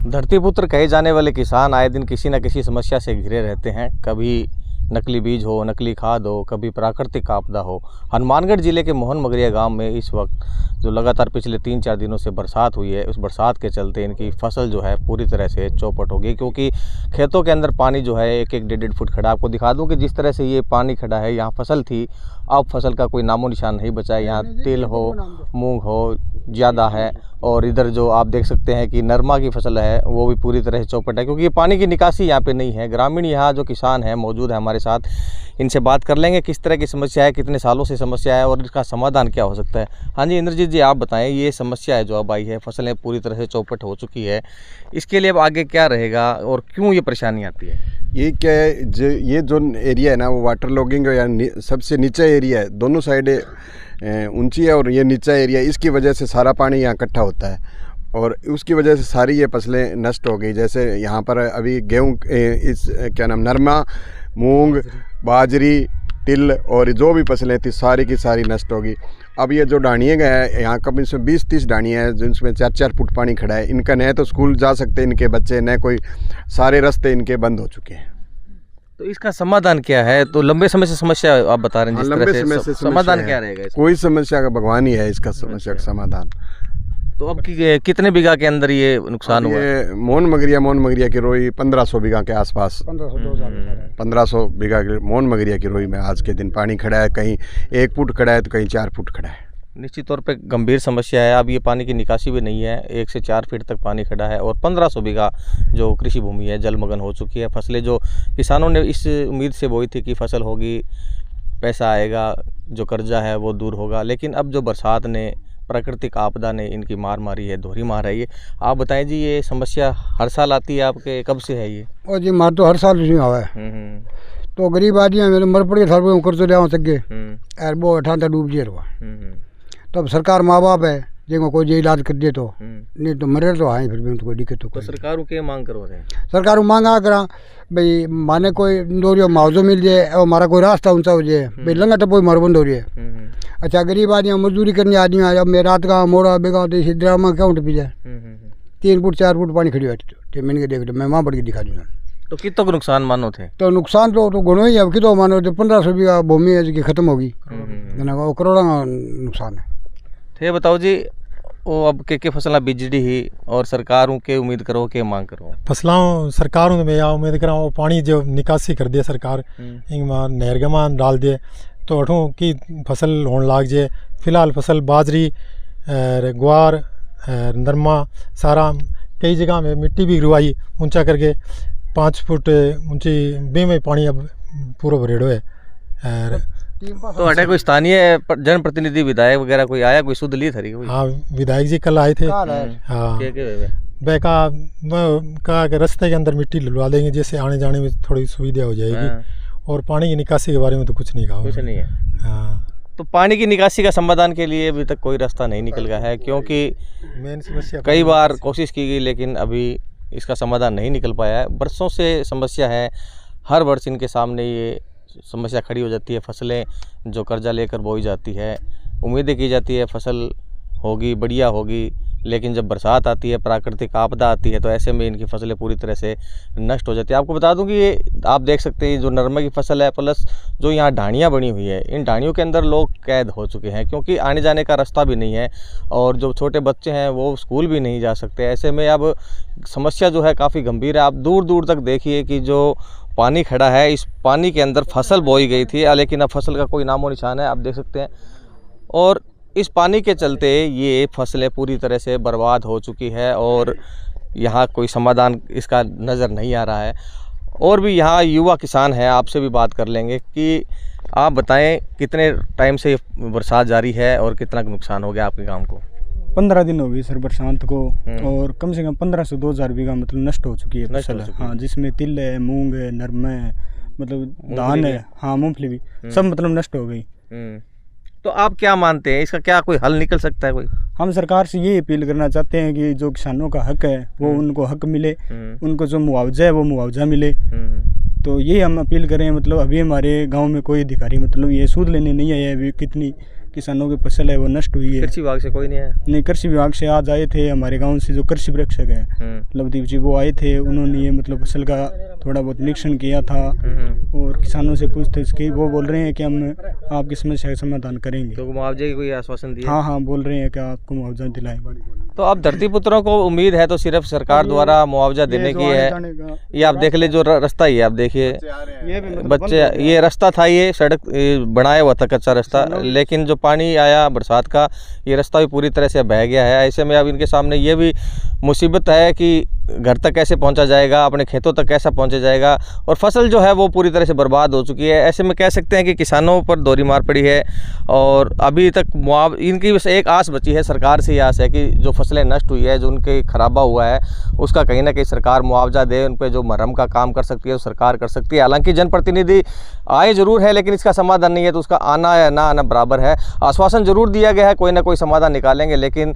धरतीपुत्र कहे जाने वाले किसान आए दिन किसी न किसी समस्या से घिरे रहते हैं। कभी नकली बीज हो, नकली खाद हो, कभी प्राकृतिक आपदा हो। हनुमानगढ़ जिले के मोहन मगरिया गांव में इस वक्त जो लगातार पिछले 3-4 दिनों से बरसात हुई है, उस बरसात के चलते इनकी फसल जो है पूरी तरह से चौपट हो गई, क्योंकि खेतों के अंदर पानी जो है 1-1, 1.5 फुट खड़ा। आपको दिखा दूं कि जिस तरह से ये पानी खड़ा है, यहाँ फसल थी, अब फसल का कोई नामो निशान नहीं बचा है। यहाँ तिल हो, मूंग हो ज़्यादा है, और इधर जो आप देख सकते हैं कि नरमा की फसल है वो भी पूरी तरह से चौपट है, क्योंकि ये पानी की निकासी यहाँ पे नहीं है। ग्रामीण यहाँ जो किसान हैं मौजूद है हमारे साथ, इनसे बात कर लेंगे किस तरह की समस्या है, कितने सालों से समस्या है और इसका समाधान क्या हो सकता है। हाँ जी इंद्रजीत जी, आप बताएं, ये समस्या है जो अब आई है, फसलें पूरी तरह से चौपट हो चुकी है, इसके लिए अब आगे क्या रहेगा और क्यों ये परेशानी आती है? ये क्या है, ये जो एरिया है ना, वो वाटर लॉगिंग या सबसे नीचा एरिया है। दोनों साइड ऊंची है और ये नीचा एरिया, इसकी वजह से सारा पानी यहाँ इकट्ठा होता है और उसकी वजह से सारी ये फसलें नष्ट हो गई। जैसे यहाँ पर अभी गेहूँ, इस क्या नाम, नरमा, मूंग, बाजरी, तिल और जो भी फसलें थी सारी की सारी नष्ट होगी। अब ये जो डाणिए गए हैं यहाँ, कब इसमें 20-30 डाणियाँ हैं जिनमें 4-4 फुट पानी खड़ा है। इनका न तो स्कूल जा सकते इनके बच्चे, न कोई, सारे रास्ते इनके बंद हो चुके हैं। तो इसका समाधान क्या है? तो लंबे समय से समस्या आप बता रहे हैं, जिस तरह से समाधान क्या रहेगा? कोई समस्या का भगवान ही है इसका समस्या का समाधान। तो अब कितने बीघा के अंदर ये नुकसान हुआ है? मोहन मगरिया की रोई 1500 बीघा के आसपास, 1500 बीघा की मोहन मगरिया की रोई में आज के दिन पानी खड़ा है। कहीं 1 फुट खड़ा है तो कहीं 4 फुट खड़ा है। निश्चित तौर पे गंभीर समस्या है। अब ये पानी की निकासी भी नहीं है, 1 से 4 फीट तक पानी खड़ा है और 1500 बीघा जो कृषि भूमि है जलमग्न हो चुकी है। फसलें जो किसानों ने इस उम्मीद से बोई थी कि फसल होगी, पैसा आएगा, जो कर्जा है वो दूर होगा, लेकिन अब जो बरसात ने, प्राकृतिक आपदा ने इनकी मार मारी है, दोहरी मार है। ये आप बताएं जी, ये समस्या हर साल आती है आपके, कब से है ये? और जी मार तो हर साल इसमें आवा है। तो गरीब आदमी है, मेरे मर पड़े था कर्ज लिया सके यार, वो अठान तक डूब रहा। तो अब सरकार माँ बाप है, जिनको कोई जो इलाज कर दे तो, नहीं तो मरे तो आए, फिर भी उनको कोई दिक्कत तो सरकार के मांग करो रहे? सरकार मांगा करा भाई, माने कोई डोरियो मुआवजा मिल जाए और हमारा कोई रास्ता ऊंचा हो जाए भाई, लंगा टप्पो मार बंद हो रही है। अच्छा गरीब आदमी, मजदूरी करने आदमी आया, मैं रात का मोड़ा बेगा तो इसी ड्रामा क्या उठ पी जाए, 3 फुट 4 फुट पानी खड़ी हुई तो मैंने देख मैं वहाँ बढ़ के दिखा दूँगा। तो कितों को नुकसान मानो थे? तो नुकसान तो गुणों ही है, कितो मानो तो 1500 बीघा भूमि है जो खत्म होगी, करोड़ों का नुकसान है। थे बताओ जी, वो अब के फसलें बिजड़ी ही और सरकारों के उम्मीद करो के मांग करो? फसलों सरकारों में या उम्मीद करा वो पानी जो निकासी कर दिया सरकार, नहर के मान डाल दिए तो अठों की फसल होने लाग जाए। फिलहाल फसल बाजरी, ग्वार, नरमा, सारा कई जगह में मिट्टी भी रुआई ऊंचा करके 5 फुट ऊंची बे में पानी अब पूरा भरेड़ो है। तो अटे कोई स्थानीय जनप्रतिनिधि, विधायक वगैरह कोई आया, कोई सुध ली थी? हाँ विधायक जी कल आए थे। हाँ वह कहा कि रास्ते के अंदर मिट्टी लुलवा देंगे, जैसे आने जाने में थोड़ी सुविधा हो जाएगी। और पानी की निकासी के बारे में तो कुछ नहीं कहा। कुछ नहीं है। हाँ, तो पानी की निकासी का समाधान के लिए अभी तक कोई रास्ता नहीं निकल गया है, क्योंकि मेन समस्या कई बार कोशिश की गई लेकिन अभी इसका समाधान नहीं निकल पाया है। बरसों से समस्या है, हर वर्ष इनके सामने ये समस्या खड़ी हो जाती है। फसलें जो कर्जा लेकर बोई जाती है, उम्मीदें की जाती है फसल होगी, बढ़िया होगी, लेकिन जब बरसात आती है, प्राकृतिक आपदा आती है, तो ऐसे में इनकी फसलें पूरी तरह से नष्ट हो जाती है। आपको बता दूं कि ये आप देख सकते हैं जो नरमा की फसल है, प्लस जो यहाँ ढाणियाँ बनी हुई है, इन ढाणियों के अंदर लोग कैद हो चुके हैं, क्योंकि आने जाने का रास्ता भी नहीं है और जो छोटे बच्चे हैं वो स्कूल भी नहीं जा सकते। ऐसे में अब समस्या जो है काफ़ी गंभीर है। आप दूर दूर तक देखिए कि जो पानी खड़ा है, इस पानी के अंदर फसल बोई गई थी, लेकिन अब फसल का कोई नामो निशान है, आप देख सकते हैं। और इस पानी के चलते ये फसलें पूरी तरह से बर्बाद हो चुकी है और यहाँ कोई समाधान इसका नज़र नहीं आ रहा है। और भी यहाँ युवा किसान हैं, आपसे भी बात कर लेंगे कि आप बताएं कितने टाइम से बरसात जारी है और कितना नुकसान हो गया आपके गांव को? 15 दिन हो गई सर बरसात को, और कम से कम 1500 से 2000 बीघा मतलब नष्ट हो चुकी है फसल। हाँ, जिसमें तिल है, मूंग है, नरमा है, मतलब धान है, हाँ मूंगफली भी, सब मतलब नष्ट हो गई। तो आप क्या मानते हैं, इसका क्या कोई हल निकल सकता है? कोई हम सरकार से ये अपील करना चाहते हैं कि जो किसानों का हक है वो उनको हक मिले, उनको जो मुआवजा है वो मुआवजा मिले। तो ये हम अपील करें। मतलब अभी हमारे गांव में कोई अधिकारी मतलब ये सूद लेने नहीं आया है। अभी कितनी किसानों की फसल है वो नष्ट हुई है। कृषि विभाग से कोई नहीं आया? नहीं, कृषि विभाग से आज आए थे, हमारे गांव से जो कृषि प्रेक्षक है लवदीप जी, वो आए थे। उन्होंने ये मतलब फसल का थोड़ा बहुत निरीक्षण किया था और किसानों से पूछताछ की। वो बोल रहे हैं कि हम आपकी समस्या का समाधान करेंगे। तो मुआवजे की कोई आश्वासन दिया? हाँ हाँ, बोल रहे हैं कि आपको मुआवजा दिलाएंगे। तो अब धरतीपुत्रों को उम्मीद है तो सिर्फ सरकार द्वारा मुआवजा देने की है। ये आप देख ले, जो रास्ता ही है, आप देखिए बच्चे, ये रास्ता था, ये सड़क बनाया हुआ था कच्चा रास्ता, लेकिन जो पानी आया बरसात का, ये रास्ता भी पूरी तरह से बह गया है। ऐसे में अब इनके सामने ये भी मुसीबत है कि घर तक कैसे पहुंचा जाएगा, अपने खेतों तक कैसा पहुंचा जाएगा, और फसल जो है वो पूरी तरह से बर्बाद हो चुकी है। ऐसे में कह सकते हैं कि किसानों पर दोहरी मार पड़ी है और अभी तक इनकी बस एक आस बची है, सरकार से ये आस है कि जो फसलें नष्ट हुई है, जो उनके खराबा हुआ है, उसका कहीं ना कहीं सरकार मुआवजा दे, उन पर जो मरहम का काम कर सकती है वो सरकार कर सकती है। हालांकि जनप्रतिनिधि आए जरूर है, लेकिन इसका समाधान नहीं है, तो उसका आना या ना आना बराबर है। आश्वासन जरूर दिया गया है कोई ना कोई समाधान निकालेंगे, लेकिन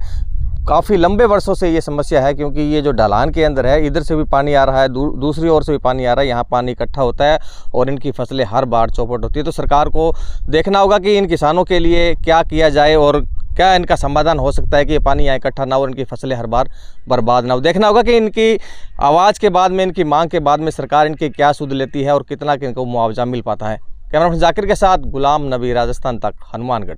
काफ़ी लंबे वर्षों से ये समस्या है, क्योंकि ये जो ढलान के अंदर है, इधर से भी पानी आ रहा है, दूसरी ओर से भी पानी आ रहा है, यहाँ पानी इकट्ठा होता है और इनकी फसलें हर बार चौपट होती है। तो सरकार को देखना होगा कि इन किसानों के लिए क्या किया जाए और क्या इनका समाधान हो सकता है कि ये पानी यहाँ इकट्ठा ना हो और इनकी फसलें हर बार बर्बाद ना हो। देखना होगा कि इनकी आवाज़ के बाद में, इनकी मांग के बाद में सरकार इनकी क्या सुध लेती है और कितना इनको मुआवजा मिल पाता है। कैमरामैन जाकिर के साथ गुलाम नबी, राजस्थान तक, हनुमानगढ़।